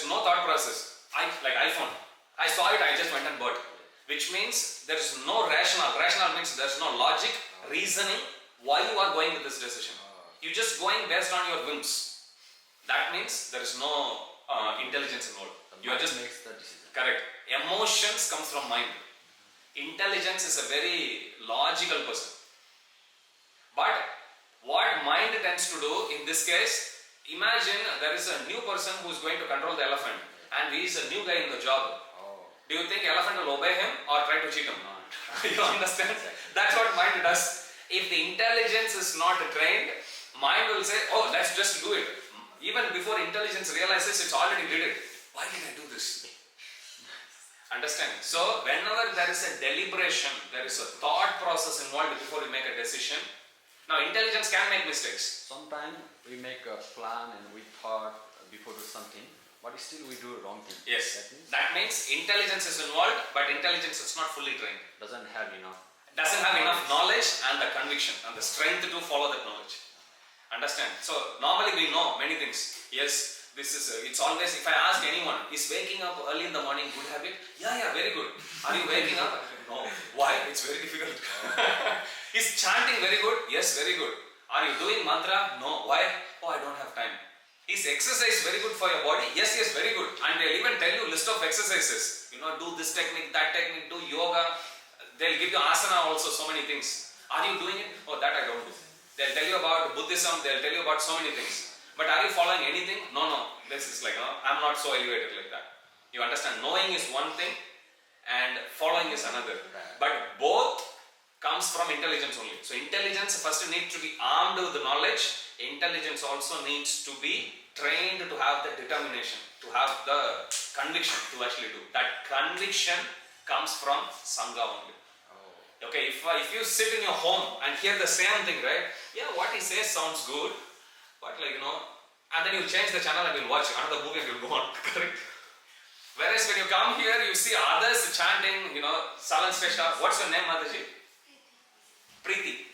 is no thought process. Like iPhone. I saw it, I just went and bought. Which means there is no rationale. Rationale means there is no logic, reasoning why you are going with this decision. You're just going based on your whims. That means there is no intelligence involved. You are just makes the decision. Correct. Emotions comes from mind. Intelligence is a very logical person. But what mind tends to do in this case, imagine there is a new person who is going to control the elephant and he is a new guy in the job. Do you think elephant will obey him or try to cheat him? No. You understand? That's what mind does. If the intelligence is not trained, mind will say, oh, let's just do it. Even before intelligence realizes it's already did it. Why did I do this? Understand? So, whenever there is a deliberation, there is a thought process involved before you make a decision. Now, intelligence can make mistakes. Sometimes we make a plan and we thought before do something, but still we do wrong thing. Yes. That means intelligence is involved, but intelligence is not fully trained. Doesn't have enough knowledge and the conviction and the strength to follow that knowledge. Understand? So, normally we know many things. Yes. This is, it's always, if I ask anyone, is waking up early in the morning good habit? Yeah, very good. Are you waking up? No. Why? It's very difficult. Is chanting very good? Yes, very good. Are you doing mantra? No. Why? Oh, I don't have time. Is exercise very good for your body? Yes, very good. And they'll even tell you list of exercises. Do this technique, that technique, do yoga. They'll give you asana also, so many things. Are you doing it? Oh, that I don't do. They'll tell you about Buddhism, they'll tell you about so many things. But are you following anything? No. This is like, I'm not so elevated like that. You understand? Knowing is one thing and following is another. But both comes from intelligence only. So intelligence first needs to be armed with the knowledge. Intelligence also needs to be trained to have the determination, to have the conviction to actually do. That conviction comes from Sangha only. Okay, if you sit in your home and hear the same thing, right? Yeah, what he says sounds good. But and then you change the channel and you'll watch another movie and you'll go on, correct? Whereas when you come here, you see others chanting, Salan Shrestha. What's your name, Mataji? Preeti.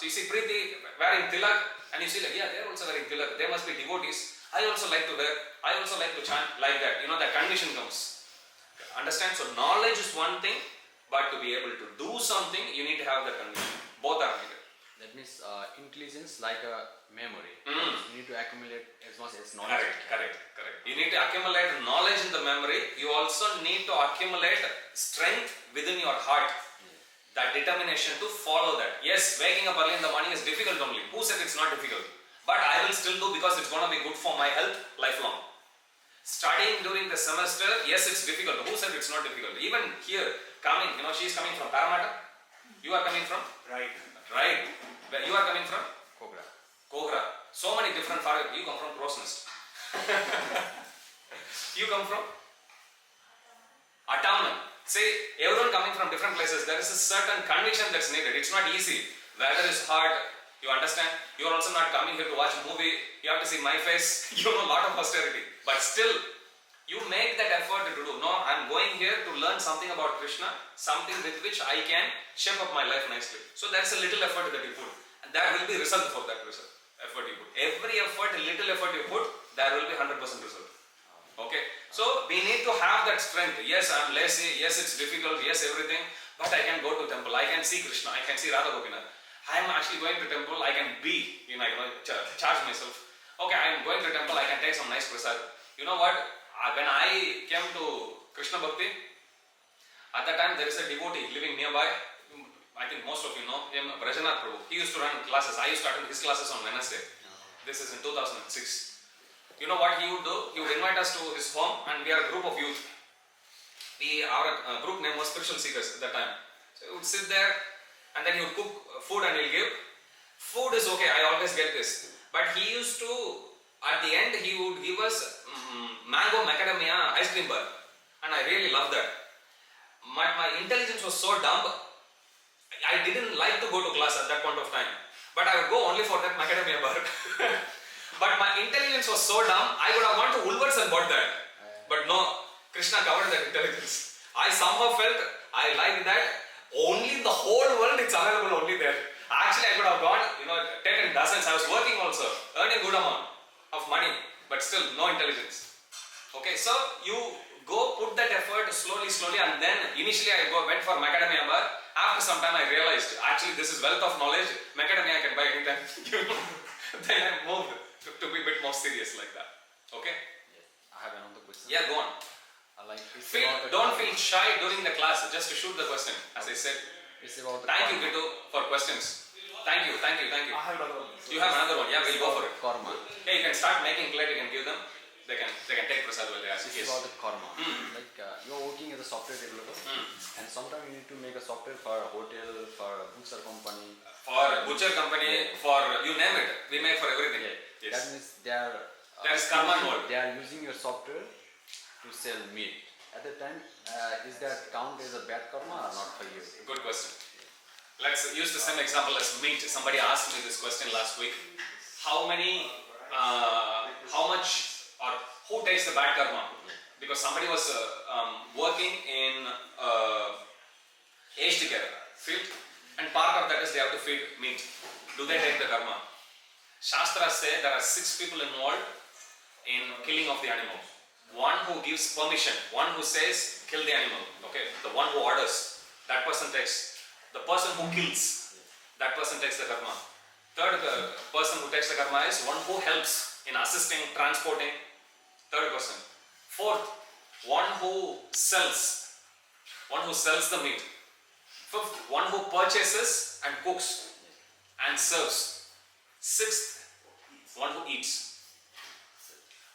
So you see Preeti wearing tilak and you see they're also wearing tilak. They must be devotees. I also like to wear, I also like to chant like that. That condition comes. Understand? So knowledge is one thing, but to be able to do something, you need to have that condition. Both are needed. That means intelligence like a memory. You need to accumulate as much as knowledge. Correct. You need to accumulate knowledge in the memory. You also need to accumulate strength within your heart. That determination to follow that. Yes, waking up early in the morning is difficult only. Who said it's not difficult? But I will still do because it's going to be good for my health lifelong. Studying during the semester, yes, it's difficult. Who said it's not difficult? Even here, coming, she's coming from Parramatta. You are coming from? Right. Where you are coming from? Kogra. So many different far. You come from Crow's Nest. You come from? Atamnan. See, everyone coming from different places. There is a certain conviction that's needed. It's not easy. Weather is hard. You understand? You are also not coming here to watch a movie. You have to see my face. You know a lot of austerity. But still, you make that effort to do. No, I'm going here to learn something about Krishna, something with which I can shape up my life nicely. So there's a little effort that you put. And there will be result for that effort you put. Every effort, a little effort you put, there will be 100% result. Okay? So we need to have that strength. Yes, I'm lazy. Yes, it's difficult. Yes, everything. But I can go to temple. I can see Krishna. I can see Radha Gopinath. I am actually going to temple. I can be, charge myself. Okay, I am going to temple. I can take some nice prasad. You know what? When I came to Krishna Bhakti, at that time there is a devotee living nearby. I think most of you know him, Brajanath Prabhu. He used to run classes. I used to attend his classes on Wednesday. This is in 2006. You know what he would do? He would invite us to his home and we are a group of youth. Our group name was Spiritual Seekers at that time. So he would sit there and then he would cook food and he'll give. Food is okay, I always get this. But he used to, at the end he would give us mango macadamia ice cream bar. And I really love that. My intelligence was so dumb, I didn't like to go to class at that point of time. But I would go only for that macadamia bar. But my intelligence was so dumb, I would have gone to Woolworths and bought that. But no, Krishna covered that intelligence. I somehow felt, I liked that. Only in the whole world it's available only there. Actually I could have gone, taken dozens. I was working also, earning good amount of money, but still no intelligence. Okay, so you go put that effort slowly, and then initially I went for macadamia bar. After some time I realized actually this is wealth of knowledge. Macadamia I can buy anytime. Then I moved to be a bit more serious like that. Okay? Yes. I have another question. Yeah, go on. Don't feel shy during the class. Just to shoot the question, as I said. It's about the Thank you, karma. Gitu, for questions. Thank you. I have another one. You have another one. Yeah, we'll go for it. Karma. Hey, you can start making plate. You can give them. They can take prasad while they ask. This is Yes. about the karma. Like you're working as a software developer, and sometimes you need to make a software for a hotel, for a butcher company. For butcher company, for you name it, we make for everything. That Yes. means they are. There is karma involved. They are using your software to sell meat. At the time, is that count as a bad karma or not for you? Good question. Let's use the same example as meat. Somebody asked me this question last week. How much, or who takes the bad karma? Because somebody was working in aged care field, and part of that is they have to feed meat. Do they take the karma? Shastras say there are 6 people involved in killing of the animal. One who gives permission, one who says kill the animal, okay, the one who orders, that person takes. The person who kills, that person takes the karma. Third person who takes the karma is one who helps in assisting, transporting, third person. Fourth, one who sells the meat. Fifth, one who purchases and cooks and serves. Sixth, one who eats.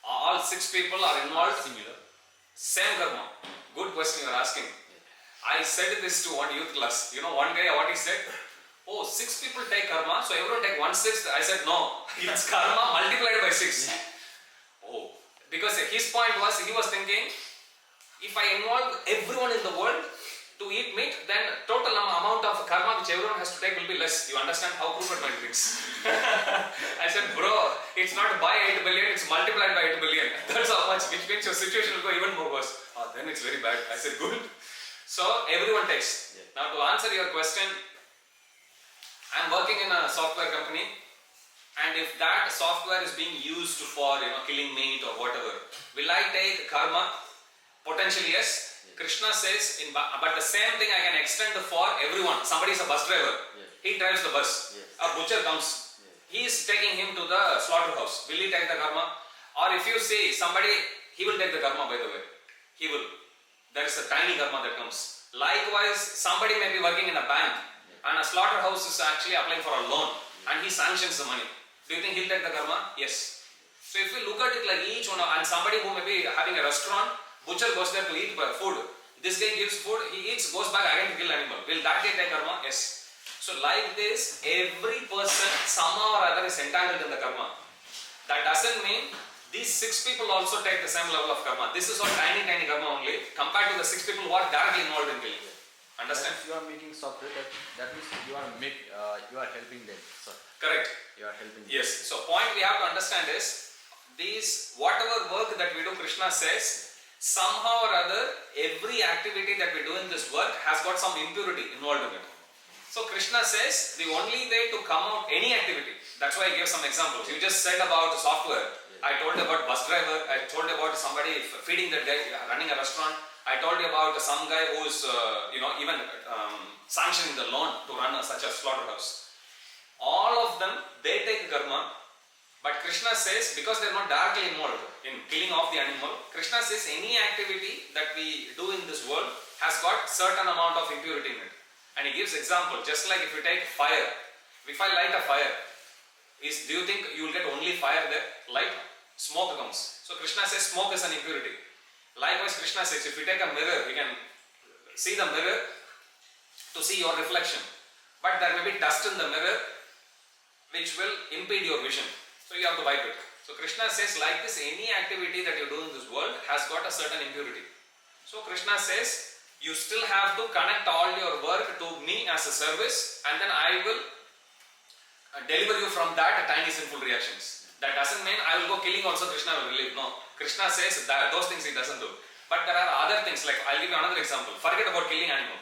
All 6 people are involved. Similar. Same karma. Good question you are asking. I said this to one youth class. You know, one guy, what he said? Oh, 6 people take karma, so everyone take 1/6. I said, no, it's karma multiplied by 6. Oh, because his point was, he was thinking, if I involve everyone in the world to eat meat, then total amount of karma which everyone has to take will be less. You understand how crooked mind thinks? I said, bro, it's not by 8 billion, it's multiplied by 8 billion. That's how much, which means your situation will go even more worse. Oh, then it's very bad. I said, good. So everyone takes. Now to answer your question, I'm working in a software company, and if that software is being used for killing meat or whatever, will I take karma? Potentially yes. Krishna says, but the same thing I can extend for everyone. Somebody is a bus driver. He drives the bus. A butcher comes. He is taking him to the slaughterhouse. Will he take the karma? Or if you see somebody, he will take the karma, by the way. He will. There is a tiny karma that comes. Likewise, somebody may be working in a bank, and a slaughterhouse is actually applying for a loan, and he sanctions the money. Do you think he'll take the karma? Yes. So if you look at it like each one, and somebody who may be having a restaurant, butcher goes there to eat food. This guy gives food, he eats, goes back again to kill animal. Will that guy take karma? Yes. So like this, every person somehow or other is entangled in the karma. That doesn't mean these 6 people also take the same level of karma. This is all tiny karma only compared to the 6 people who are directly involved in killing. Understand? If you are making software, that means you are helping them. Sorry. Correct. You are helping them. Yes. So point we have to understand is, these whatever work that we do, Krishna says, somehow or other, every activity that we do in this work has got some impurity involved in it. So Krishna says the only way to come out any activity, that's why I gave some examples. You just said about software. I told you about bus driver. I told you about somebody feeding that guy, running a restaurant. I told you about some guy who is even sanctioning the loan to run such a slaughterhouse. All of them, they take karma. But Krishna says, because they are not directly involved in killing off the animal, Krishna says any activity that we do in this world has got certain amount of impurity in it. And he gives example, just like if you take fire. If I light a fire, do you think you will get only fire there? Light, smoke comes. So Krishna says smoke is an impurity. Likewise Krishna says, if you take a mirror, you can see the mirror to see your reflection. But there may be dust in the mirror which will impede your vision. So you have to wipe it. So Krishna says, like this, any activity that you do in this world has got a certain impurity. So Krishna says, you still have to connect all your work to me as a service, and then I will deliver you from that tiny sinful reactions. That doesn't mean I will go killing also Krishna will relieve. No. Krishna says that those things he doesn't do. But there are other things, like I'll give you another example. Forget about killing animal.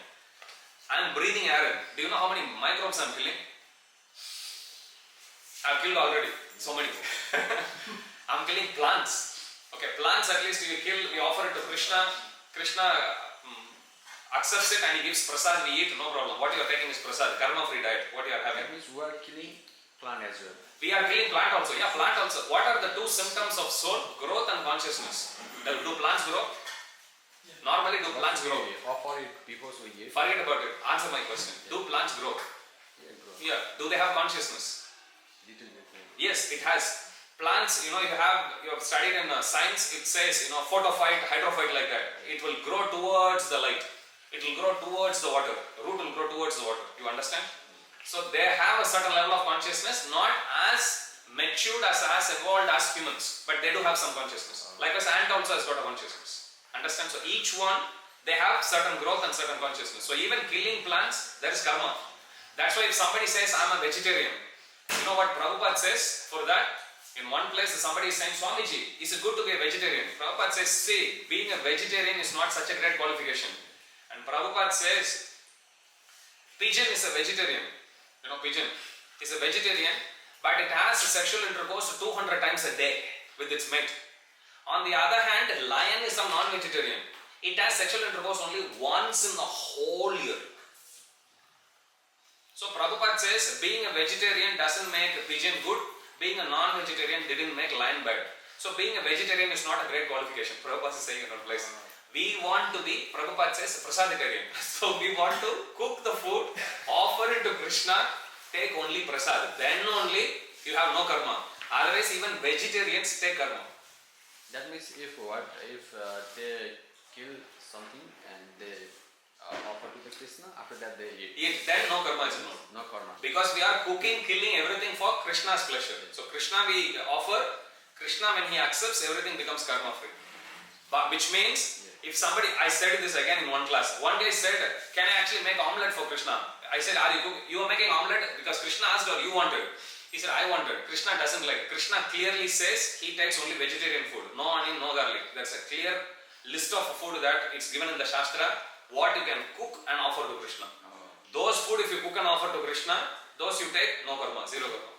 I am breathing air in. Do you know how many microbes I am killing? I have killed already. So many. I am killing plants. Okay, plants at least we kill, we offer it to Krishna. Krishna accepts it and he gives prasad, we eat, no problem. What you are taking is prasad, karma free diet, what you are having. That means we are killing plant as well. We are killing plant also. Yeah, plant also. What are the two symptoms of soul? Growth and consciousness. Do plants grow? Normally do plants grow? Offer it before we eat. Forget about it. Answer my question. Do plants grow? Yeah, grow. Yeah. Do they have consciousness? Little bit. Yes, it has. Plants, you have studied in science, it says, photophyte, hydrophyte like that. It will grow towards the light. It will grow towards the water. Root will grow towards the water. You understand? So they have a certain level of consciousness, not as matured, as evolved as humans, but they do have some consciousness. Likewise, ant also has got a consciousness. Understand? So each one, they have certain growth and certain consciousness. So even killing plants, there is karma. That's why if somebody says, I'm a vegetarian, you know what Prabhupada says for that? In one place, somebody is saying, Swamiji, is it good to be a vegetarian? Prabhupada says, see, being a vegetarian is not such a great qualification. And Prabhupada says, pigeon is a vegetarian. Pigeon is a vegetarian, but it has sexual intercourse 200 times a day with its mate. On the other hand, lion is a non-vegetarian. It has sexual intercourse only once in the whole year. So Prabhupada says, being a vegetarian doesn't make a pigeon good. Being a non-vegetarian didn't make lion bad. So being a vegetarian is not a great qualification. Prabhupada is saying in one place. We want to be, Prabhupada says, prasaditarian. So we want to cook the food, offer it to Krishna, take only prasad. Then only you have no karma. Otherwise even vegetarians take karma. That means if they kill something and they offer to the Krishna, after that they eat. Then no karma is involved. No karma. Because we are cooking, killing everything for Krishna's pleasure. So Krishna we offer, Krishna when he accepts, everything becomes karma free. But which means, if somebody, I said this again in one class, one day said, can I actually make omelette for Krishna? I said, you are making omelette because Krishna asked or you wanted? He said, I wanted. Krishna doesn't like. Krishna clearly says he takes only vegetarian food. No onion, no garlic. There's a clear list of food that it's given in the Shastra, what you can cook and offer to Krishna. Those food if you cook and offer to Krishna, those you take, no karma, zero karma.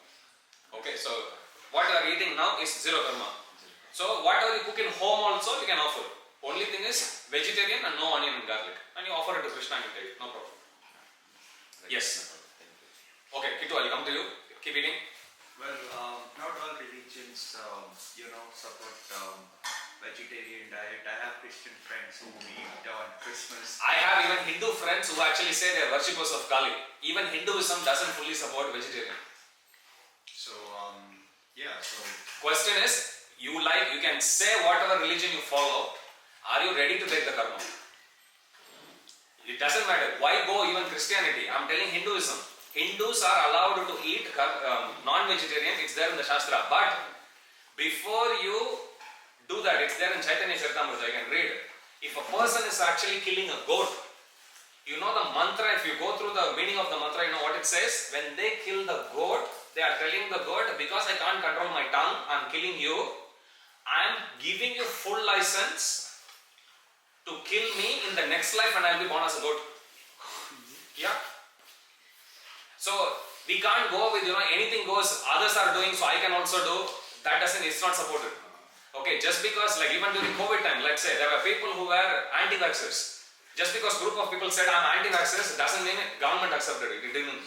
Okay, so what you are eating now is zero karma. So whatever you cook in home also you can offer. Only thing is vegetarian and no onion and garlic. And you offer it to Krishna and you take it, no problem. Yes. Okay, Kitu, I'll come to you. Keep eating. Well, not all religions, support vegetarian diet. I have Christian friends who eat on Christmas. I have even Hindu friends who actually say they are worshippers of Kali. Even Hinduism doesn't fully support vegetarian. So, Question is, you can say whatever religion you follow, are you ready to take the karma? It doesn't matter. Why go even Christianity? I'm telling Hinduism. Hindus are allowed to eat non-vegetarian, it's there in the Shastra. But before you do that, it's there in Chaitanya Charitamrita, I can read. If a person is actually killing a goat, you know the mantra, if you go through the meaning of the mantra, you know what it says? When they kill the goat, they are telling the goat, because I can't control my tongue, I'm killing you. I am giving you full license to kill me in the next life and I'll be born as a goat. Yeah. So we can't go with anything goes, others are doing so I can also do. That it's not supported. Okay, just because even during COVID time, let's say there were people who were anti-vaxxers. Just because group of people said I'm anti-vaxxers doesn't mean government accepted it. It didn't.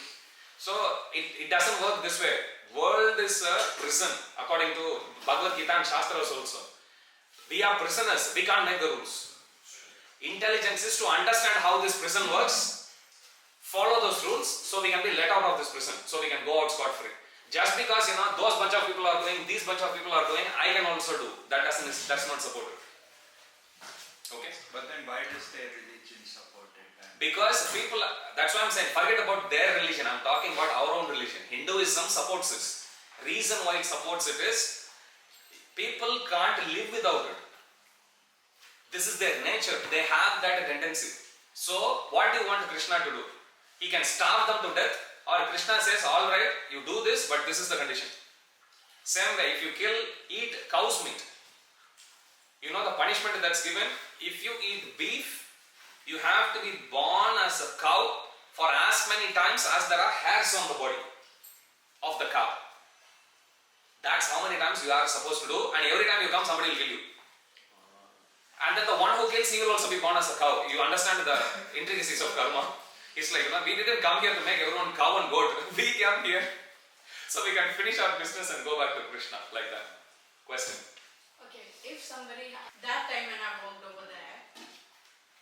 So it doesn't work this way. World is a prison according to Bhagavad Gita and Shastras also. We are prisoners. We can't make the rules. Intelligence is to understand how this prison works, follow those rules so we can be let out of this prison, so we can go out scot-free. Just because those bunch of people are doing, these bunch of people are doing, I can also do. That's not supported. Okay? But then why does their religion support it? Because people, that's why I'm saying, forget about their religion. I'm talking about our own religion. Hinduism supports this. Reason why it supports it is, people can't live without it. This is their nature. They have that tendency. So, what do you want Krishna to do? He can starve them to death, or Krishna says, alright, you do this, but this is the condition. Same way, if you eat cow's meat, you know the punishment that's given? If you eat beef, you have to be born as a cow for as many times as there are hairs on the body of the cow. That's how many times you are supposed to do, and every time you come, somebody will kill you. And then the one who kills, he will also be born as a cow. You understand the intricacies of karma? It's like, we didn't come here to make everyone cow and goat. We came here so we can finish our business and go back to Krishna, like that. Question. Okay, if somebody, that time when I walked over there,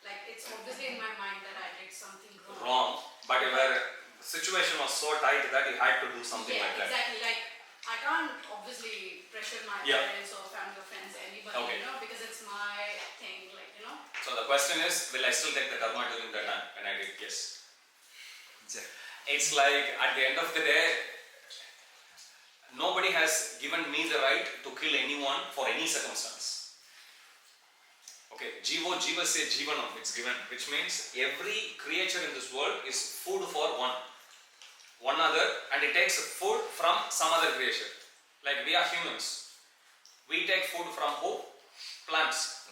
like it's obviously in my mind that I did something wrong. Wrong, but your situation was so tight that you had to do something like that. Exactly. Like I can't obviously pressure my parents or family or friends, anybody, because it's my thing, like, So the question is, will I still take the karma during that time? And I did, yes. It's like at the end of the day, nobody has given me the right to kill anyone for any circumstance. Okay, Jivo Jivasya Jivanam, it's given, which means every creature in this world is food for one other, and it takes food from some other creature. Like we are humans. We take food from who? Plants.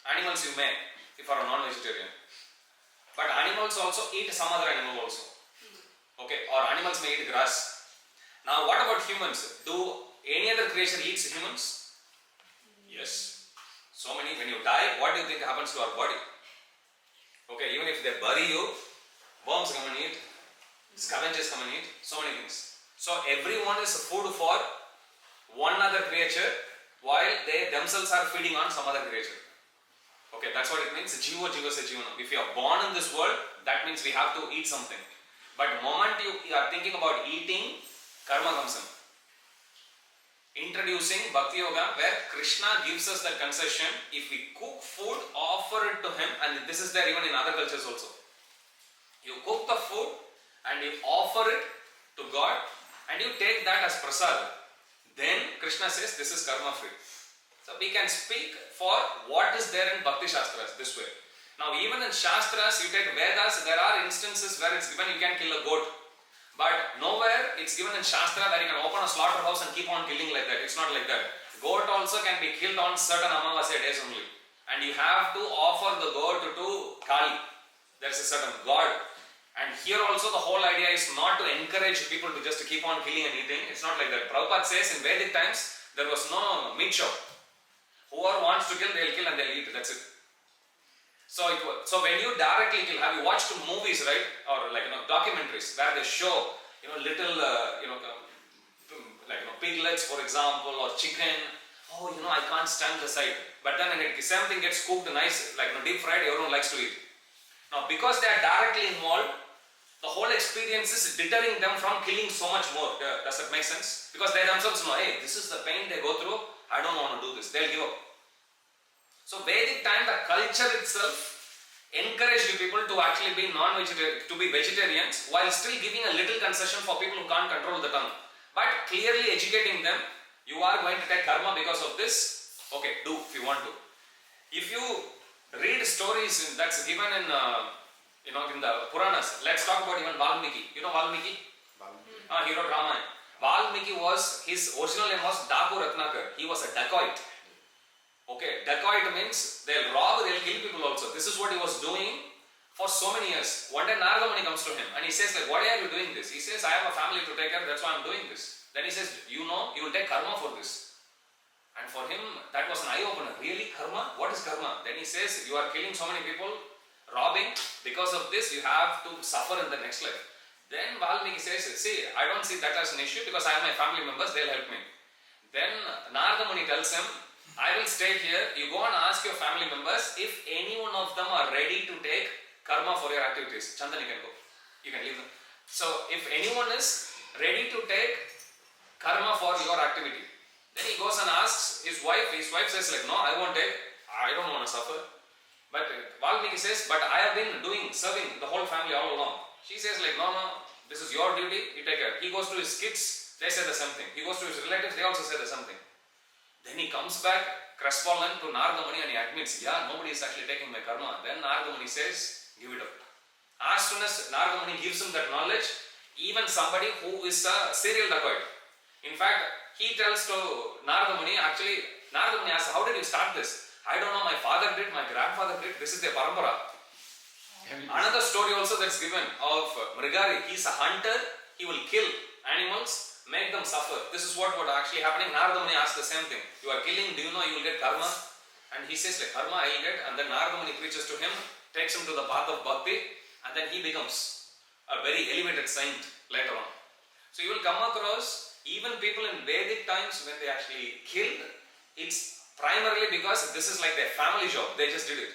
Animals you may, if you are a non-vegetarian. But animals also eat some other animal also. Okay, or animals may eat grass. Now what about humans? Do any other creature eats humans? Yes. So many, when you die, what do you think happens to our body? Okay, even if they bury you, worms come and eat, scavengers come and eat, so many things. So everyone is food for one other creature while they themselves are feeding on some other creature. Okay, that's what it means. Jivo Jivasya Jivanam. If you are born in this world, that means we have to eat something. But the moment you are thinking about eating, karma comes in. Introducing Bhakti Yoga, where Krishna gives us that concession. If we cook food, offer it to him, and this is there even in other cultures also. You cook the food and you offer it to God and you take that as prasad. Then Krishna says this is karma free. So we can speak for what is there in Bhakti Shastras this way. Now even in Shastras, you take Vedas, there are instances where it's given you can kill a goat. But nowhere it's given in Shastra that you can open a slaughterhouse and keep on killing like that. It's not like that. Goat also can be killed on certain Amavasya days only. And you have to offer the goat to Kali. There is a certain god. And here also the whole idea is not to encourage people to just keep on killing and eating. It's not like that. Prabhupada says in Vedic times, there was no meat shop. Whoever wants to kill, they'll kill and they'll eat. That's it. So when you directly kill, have you watched movies, right? Or like documentaries where they show little piglets, for example, or chicken. Oh, I can't stand the sight. But then when same thing gets cooked nice, like deep fried, everyone likes to eat. Now because they are directly involved, the whole experience is deterring them from killing so much more. Does that make sense? Because they themselves know, hey, this is the pain they go through. I don't want to do this. They'll give up. So Vedic time, the culture itself encouraged people to actually be non-vegetarian, to be vegetarians, while still giving a little concession for people who can't control the tongue. But clearly educating them, you are going to take karma because of this. Okay, do if you want to. If you read stories that's given in in the Puranas, let's talk about even Valmiki. You know Valmiki? He wrote Ramayana. Valmiki his original name was Daku Ratnakar. He was a dacoit. Okay, dacoit means they'll rob, they'll kill people also. This is what he was doing for so many years. One day Narada Muni comes to him and he says like, why are you doing this? He says, I have a family to take care, that's why I'm doing this. Then he says, you will take karma for this. And for him, that was an eye-opener. Really, karma? What is karma? Then he says, you are killing so many people, robbing. Because of this, you have to suffer in the next life. Then Valmiki says, see, I don't see that as an issue because I have my family members, they'll help me. Then Narada Muni tells him, I will stay here, you go and ask your family members if any one of them are ready to take karma for your activities. Chandan, you can go. You can leave them. So, if anyone is ready to take karma for your activity, then he goes and asks his wife says like, no, I won't take, I don't want to suffer. But Valmiki says, but I have been serving the whole family all along. She says like, no, this is your duty, you take care. He goes to his kids, they say the same thing. He goes to his relatives, they also say the same thing. Then he comes back, crestfallen to Narada Muni and he admits, yeah, nobody is actually taking my karma. Then Narada Muni says, give it up. As soon as Narada Muni gives him that knowledge, even somebody who is a serial dacoit. In fact, he tells to Narada Muni, actually, Narada Muni asks, how did you start this? I don't know, my father did, my grandfather did, this is their parampara. Another story also that's given of Mrigari, he's a hunter, he will kill animals, make them suffer. This is what actually happening. Narada Muni asked the same thing. You are killing, do you know you will get karma? And he says like karma I'll get, and then Narada Muni preaches to him, takes him to the path of bhakti, and then he becomes a very elevated saint later on. So you will come across even people in Vedic times when they actually killed, it's primarily because this is like their family job, they just did it.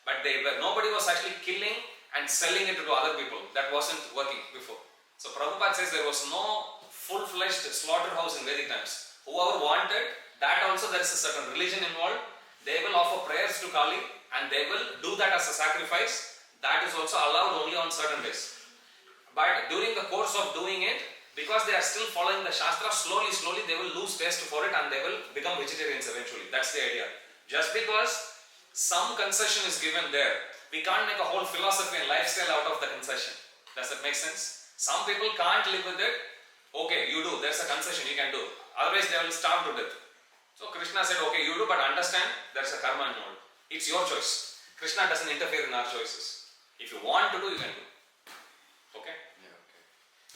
But nobody was actually killing and selling it to other people. That wasn't working before. So Prabhupada says there was no full-fledged slaughterhouse in Vedic times. Whoever wanted, that also there is a certain religion involved. They will offer prayers to Kali and they will do that as a sacrifice. That is also allowed only on certain days. But during the course of doing it, because they are still following the Shastra, slowly they will lose taste for it and they will become vegetarians eventually. That's the idea. Just because some concession is given there, we can't make a whole philosophy and lifestyle out of the concession. Does that make sense? Some people can't live with it. Okay, you do. There's a concession you can do. Otherwise, they will starve to death. So Krishna said, okay, you do, but understand there's a karma involved. It's your choice. Krishna doesn't interfere in our choices. If you want to do, you can do. Okay? Yeah, okay.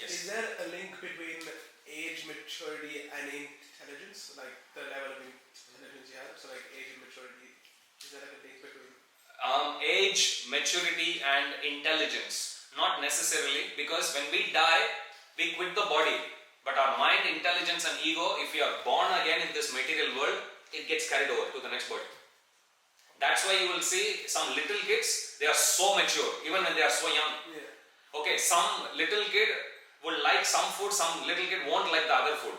Yes. Is there a link between age, maturity and intelligence? Like the level of intelligence you have? So like age and maturity, is there like a link between? Age, maturity and intelligence. Not necessarily, because when we die, we quit the body. But our mind, intelligence and ego, if we are born again in this material world, it gets carried over to the next body. That's why you will see some little kids, they are so mature, even when they are so young. Yeah. Okay, some little kid will like some food, some little kid won't like the other food.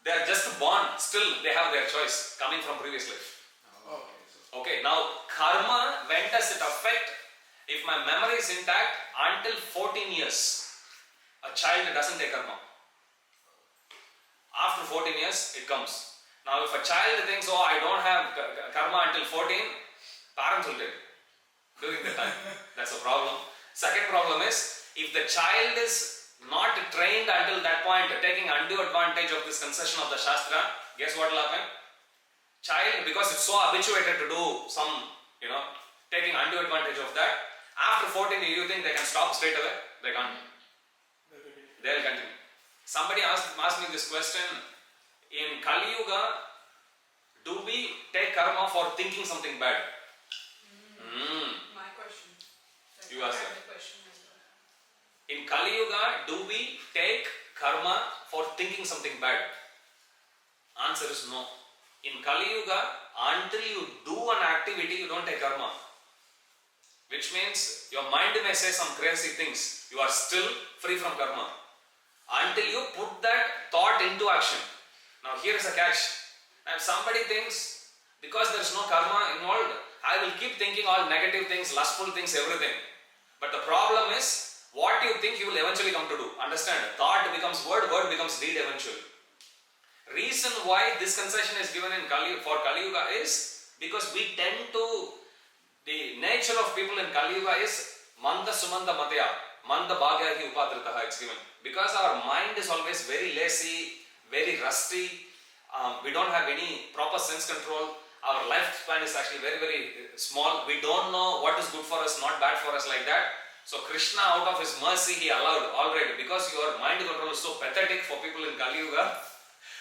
They are just born, still they have their choice coming from previous life. Oh, okay. So Okay, now karma, when does it affect? If my memory is intact until 14 years, a child doesn't take karma. After 14 years, it comes. Now if a child thinks, oh, I don't have karma until 14, parents will take it during that time. That's a problem. Second problem is, if the child is not trained until that point, taking undue advantage of this concession of the Shastra, guess what will happen? Child, because it's so habituated to do some, taking undue advantage of that, after 14 you think they can stop straight away? They can't. They'll continue. Somebody asked me this question, in Kali Yuga, do we take karma for thinking something bad? My question. You asked I have that. the question as well. In Kali Yuga, do we take karma for thinking something bad? Answer is no. In Kali Yuga, until you do an activity, you don't take karma. Which means your mind may say some crazy things. You are still free from karma. Until you put that thought into action. Now here is a catch. And somebody thinks, because there is no karma involved, I will keep thinking all negative things, lustful things, everything. But the problem is, what you think you will eventually come to do. Understand? Thought becomes word, word becomes deed eventually. Reason why this concession is given in for Kali Yuga is because we tend to, the nature of people in Kali Yuga is Manda Sumanda Matya, Manda Bhagyahi Upadritaha, it's given. Because our mind is always very lazy, very rusty, we don't have any proper sense control, our lifespan is actually very, very small, we don't know what is good for us, not bad for us, like that. So Krishna, out of his mercy, he allowed, alright, because your mind control is so pathetic for people in Kali Yuga,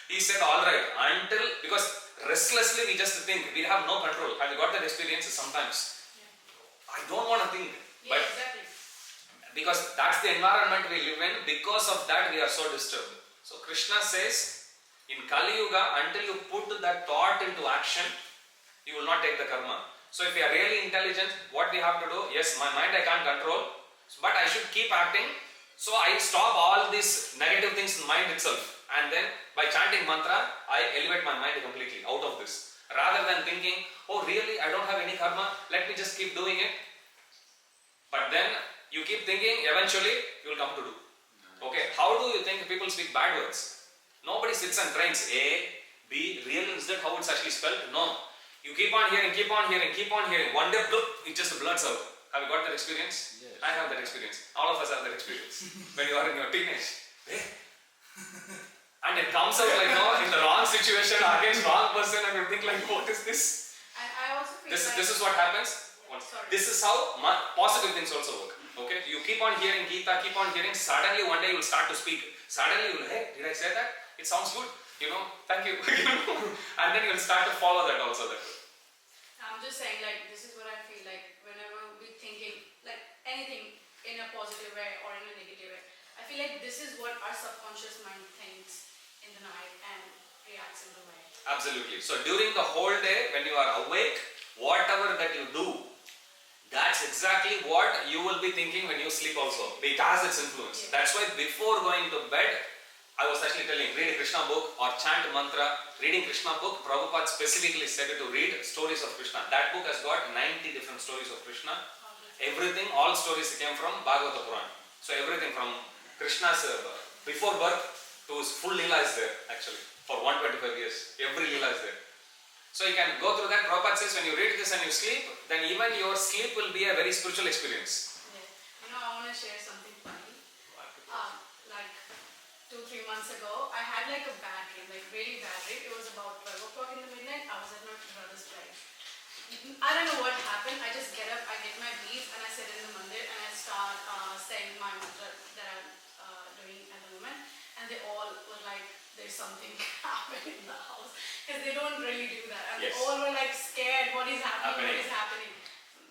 he said, alright, until, because restlessly we just think, we have no control. Have you got that experience sometimes? Yeah. I don't want to think, Yeah, but exactly. because that's the environment we live in, because of that we are so disturbed. So Krishna says, in Kali Yuga, until you put that thought into action, you will not take the karma. So if you are really intelligent, what we have to do, yes, my mind I can't control, but I should keep acting. So I stop all these negative things in mind itself. And then by chanting mantra, I elevate my mind completely out of this. Rather than thinking, oh really, I don't have any karma, let me just keep doing it. But then you keep thinking, eventually you will come to do. Okay, how do you think people speak bad words? Nobody sits and trains A, B, real, is that how it's actually spelled? No. You keep on hearing, keep on hearing, keep on hearing. One day, bloop, it just blurts out. Have you got that experience? Yes. I have that experience. All of us have that experience. When you are in your teenage. And it comes out like, no, in the wrong situation, against wrong person, and you think like, what is this? And I also feel This like is what happens. Sorry. This is how positive things also work. Okay, you keep on hearing Gita, keep on hearing. Suddenly one day you will start to speak. Suddenly you will, hey, did I say that? It sounds good. Thank you. And then you will start to follow that also. That way. just saying like this is what I feel like whenever we thinking like anything in a positive way or in a negative way. I feel like this is what our subconscious mind thinks in the night and reacts in the way. Absolutely. So during the whole day when you are awake, whatever that you do, that's exactly what you will be thinking when you sleep also. It has its influence. Yeah. That's why before going to bed, I was actually telling, read a Krishna book or chant mantra. Reading Krishna book, Prabhupada specifically said to read stories of Krishna. That book has got 90 different stories of Krishna. Everything, all stories came from Bhagavad Puran. So everything from Krishna's before birth to his full lila is there actually for 125 years. Every lila is there. So you can go through that. Prabhupada says when you read this and you sleep, then even your sleep will be a very spiritual experience. Yeah. You know, I want to share something funny. Like 2-3 months ago, I had like a bad dream, like really bad dream. It was about 12 o'clock in the midnight. I was at my brother's place. I don't know what happened. I just get up, I get my beads, and I sit in the mandir and I start saying my mantra that I'm doing at the moment. And they all were like, there's something happening in the house. Because they don't really do that. And Yes. they all were like scared, what is happening, Happening. what is happening.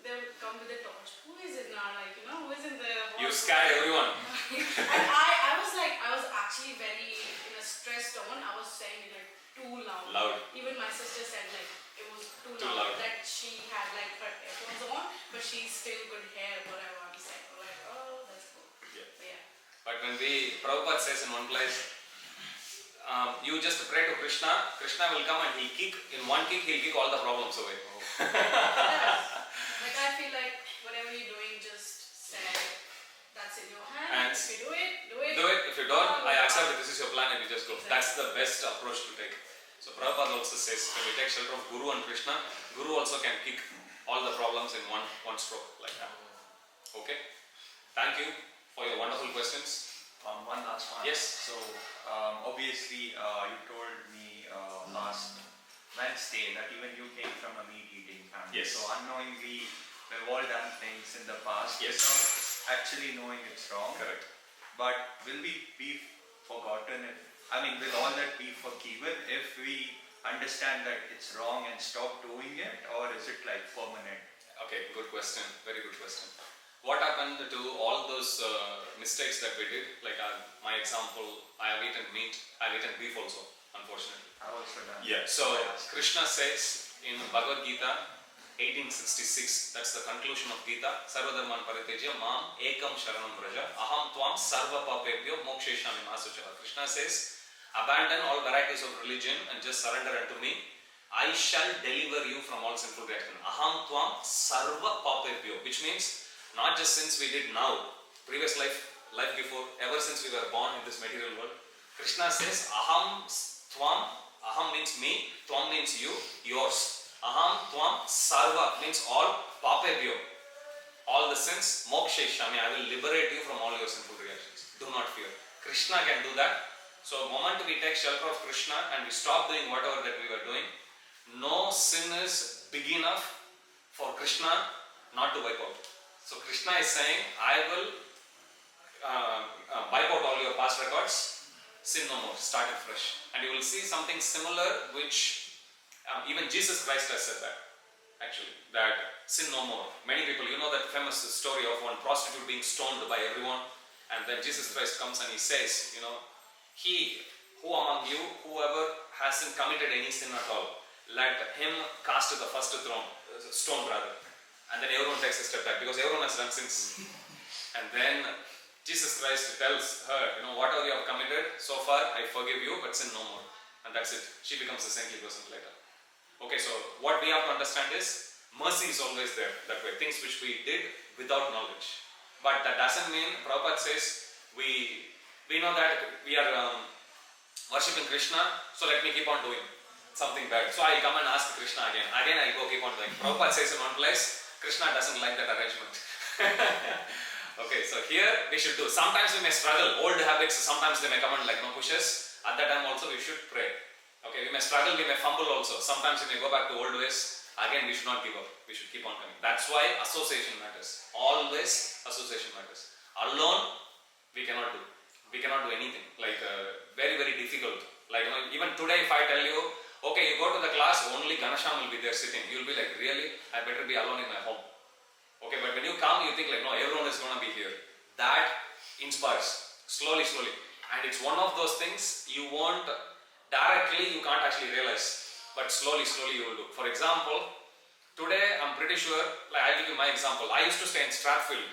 They would come with a torch. Who is it now? Like, you know, who is in the house? You scared everyone. And I was like, I was actually very in a stressed tone. I was saying it like too loud. Loud. Even my sister said like it was too Too loud, loud. that she had like her earphones on, but she still could hear whatever I'm saying. I'm like, oh, that's cool. Yeah. But yeah. But when Prabhupada says in one place, you just pray to Krishna, Krishna will come and he'll kick, in one kick he'll kick all the problems away. Yeah. Like I feel like whatever you're doing, just say that's in your hands. Hands. If you do it, do it. Do it. If you don't, I accept that this is your plan and you just go. Exactly. That's the best approach to take. So Prabhupada also says when we take shelter of Guru and Krishna, Guru also can kick all the problems in one stroke like that. Okay? Thank you for your wonderful questions. One last one. Yes. So obviously you told me last Wednesday that even you came from a meat-eating family. Yes. So unknowingly we've all done things in the past Yes. without actually knowing it's wrong. Correct. But will we be forgotten? Will all that be forgiven if we understand that it's wrong and stop doing it, or is it like permanent? Okay, good question. Very good question. What happened to all those mistakes that we did? Like my example, I have eaten meat, I have eaten beef also, unfortunately. I've also done. Yeah. So Krishna says in Bhagavad Gita 1866, that's the conclusion of Gita, Sarvadharman Paritejya Mam Ekam Sharanam Vraja Aham Tvam Sarva Papebhyo Moksheshami Masuchaha. Krishna says, abandon all varieties of religion and just surrender unto me. I shall deliver you from all sinful reaction. Aham Tvam Sarva Papebhyo, which means not just since we did now, previous life before, ever since we were born in this material world. Krishna says, Aham Tvam, Aham means me, Tvam means you, yours. Aham Tvam Sarva means all, Papebhyo, all the sins, Moksheshami, I will liberate you from all your sinful reactions. Do not fear. Krishna can do that. So the moment we take shelter of Krishna and we stop doing whatever that we were doing, no sin is big enough for Krishna not to wipe out. So Krishna is saying, I will wipe out all your past records, sin no more, start it fresh. And you will see something similar which even Jesus Christ has said that, actually, that sin no more. Many people, you know that famous story of one prostitute being stoned by everyone, and then Jesus Christ comes and he says, you know, he who among you, whoever hasn't committed any sin at all, let him cast the first stone rather. And then everyone takes a step back because everyone has done sins. And then Jesus Christ tells her, you know, whatever you have committed so far, I forgive you, but sin no more. And that's it. She becomes a saintly person later. Okay, so what we have to understand is mercy is always there that way. Things which we did without knowledge. But that doesn't mean, Prabhupada says, we know that we are worshipping Krishna, so let me keep on doing something bad. So I come and ask Krishna again. Again I go keep on doing. Prabhupada says in one place, Krishna doesn't like that arrangement. Okay, so here we should do. Sometimes we may struggle. Old habits, sometimes they may come and like no pushes. At that time also we should pray. Okay, we may struggle, we may fumble also. Sometimes we may go back to old ways. Again, we should not give up. We should keep on coming. That's why association matters. Always association matters. Alone, we cannot do. We cannot do anything. Like very, very difficult. Like, you know, even today if I tell you, Okay, you go to the class, only Ganasham will be there sitting. You'll be like, really? I better be alone in my home. Okay, but when you come, you think like, no, everyone is going to be here. That inspires. Slowly, slowly. And it's one of those things you won't directly, you can't actually realize. But slowly, slowly you will do. For example, today I'm pretty sure, like I'll give you my example. I used to stay in Stratfield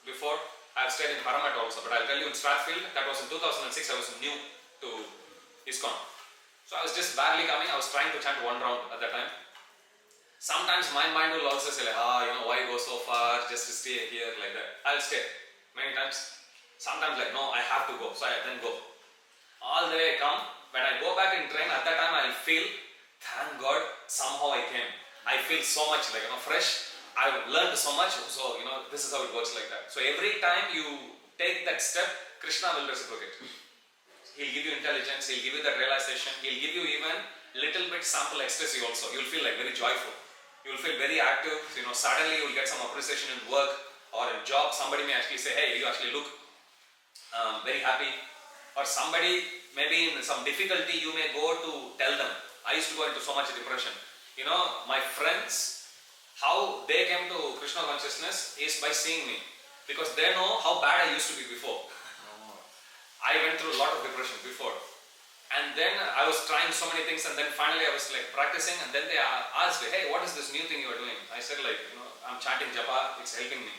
before. I've stayed in Paramat also. But I'll tell you in Stratfield, that was in 2006, I was new to ISKCON. So I was just barely coming. I was trying to chant one round at that time. Sometimes my mind will also say like, why go so far just to stay here like that. I'll stay many times. Sometimes like, no, I have to go. So I then go. All the way I come. When I go back in train, at that time I'll feel, thank God, somehow I came. I feel so much like, fresh. I've learned so much. So, this is how it works like that. So every time you take that step, Krishna will reciprocate. He'll give you intelligence, he'll give you that realization, he'll give you even little bit sample ecstasy also. You'll feel like very joyful. You'll feel very active. Suddenly you'll get some appreciation in work or in job. Somebody may actually say, hey, you actually look very happy. Or somebody, maybe in some difficulty, you may go to tell them. I used to go into so much depression. My friends, how they came to Krishna consciousness is by seeing me. Because they know how bad I used to be before. I went through a lot of depression before. And then I was trying so many things, and then finally I was like practicing, and then they asked me, hey, what is this new thing you are doing? I said like, I'm chanting japa, it's helping me.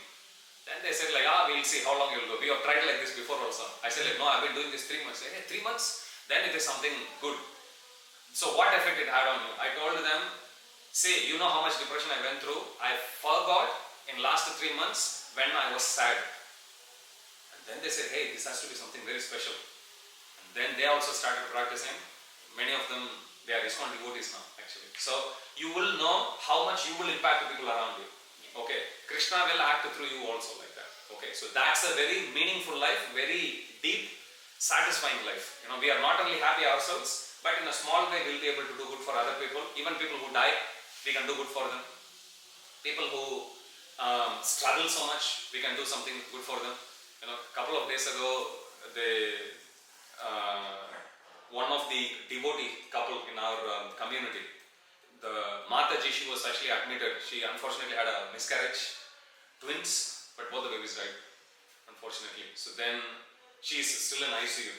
Then they said like, we'll see how long you'll go. We have tried like this before also. I said like, no, I've been doing this 3 months. Hey, 3 months? Then it is something good. So what effect it had on you? I told them, see, you know how much depression I went through. I forgot in last 3 months when I was sad. Then they said, hey, this has to be something very special. And then they also started practicing. Many of them, they are ISKCON devotees now, actually. So, you will know how much you will impact the people around you. Okay, Krishna will act through you also like that. Okay, so that's a very meaningful life, very deep, satisfying life. We are not only happy ourselves, but in a small way, we'll be able to do good for other people. Even people who die, we can do good for them. People who struggle so much, we can do something good for them. A couple of days ago, one of the devotee couple in our community, the Mataji, she was actually admitted. She unfortunately had a miscarriage, twins, but both the babies died, unfortunately. So then she is still in ICU.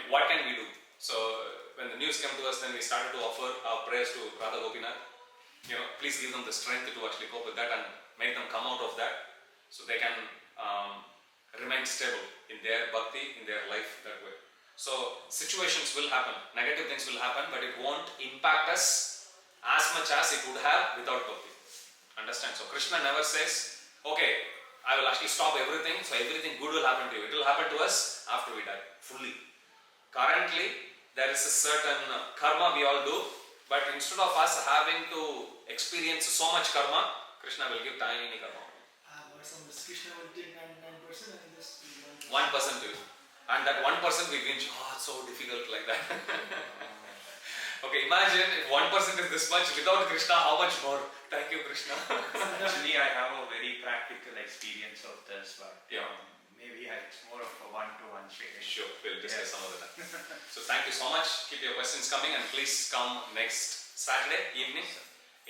What can we do? So when the news came to us, then we started to offer our prayers to Radha Gopinath. Please give them the strength to actually cope with that and make them come out of that, so they can remain stable in their bhakti, in their life that way. So situations will happen, negative things will happen, but it won't impact us as much as it would have without bhakti. Understand? So Krishna never says, okay, I will actually stop everything, so everything good will happen to you. It will happen to us after we die, fully. Currently, there is a certain karma we all do, but instead of us having to experience so much karma, Krishna will give tiny karma. Krishna will take 99% and this 1% to you. And that 1% we binge, it's so difficult like that. Okay, imagine if 1% is this much, without Krishna, how much more? Thank you, Krishna. Actually, I have a very practical experience of this, but maybe it's more of a one-to-one sharing. Sure, we'll discuss some of that. So thank you so much. Keep your questions coming, and please come next Saturday evening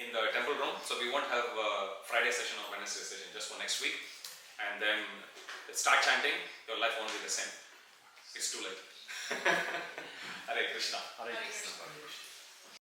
in the temple room. So we won't have a Friday session or Wednesday session, just for next week. And then start chanting, your life won't be the same. It's too late. Hare Krishna. Hare Hare Krishna. Krishna.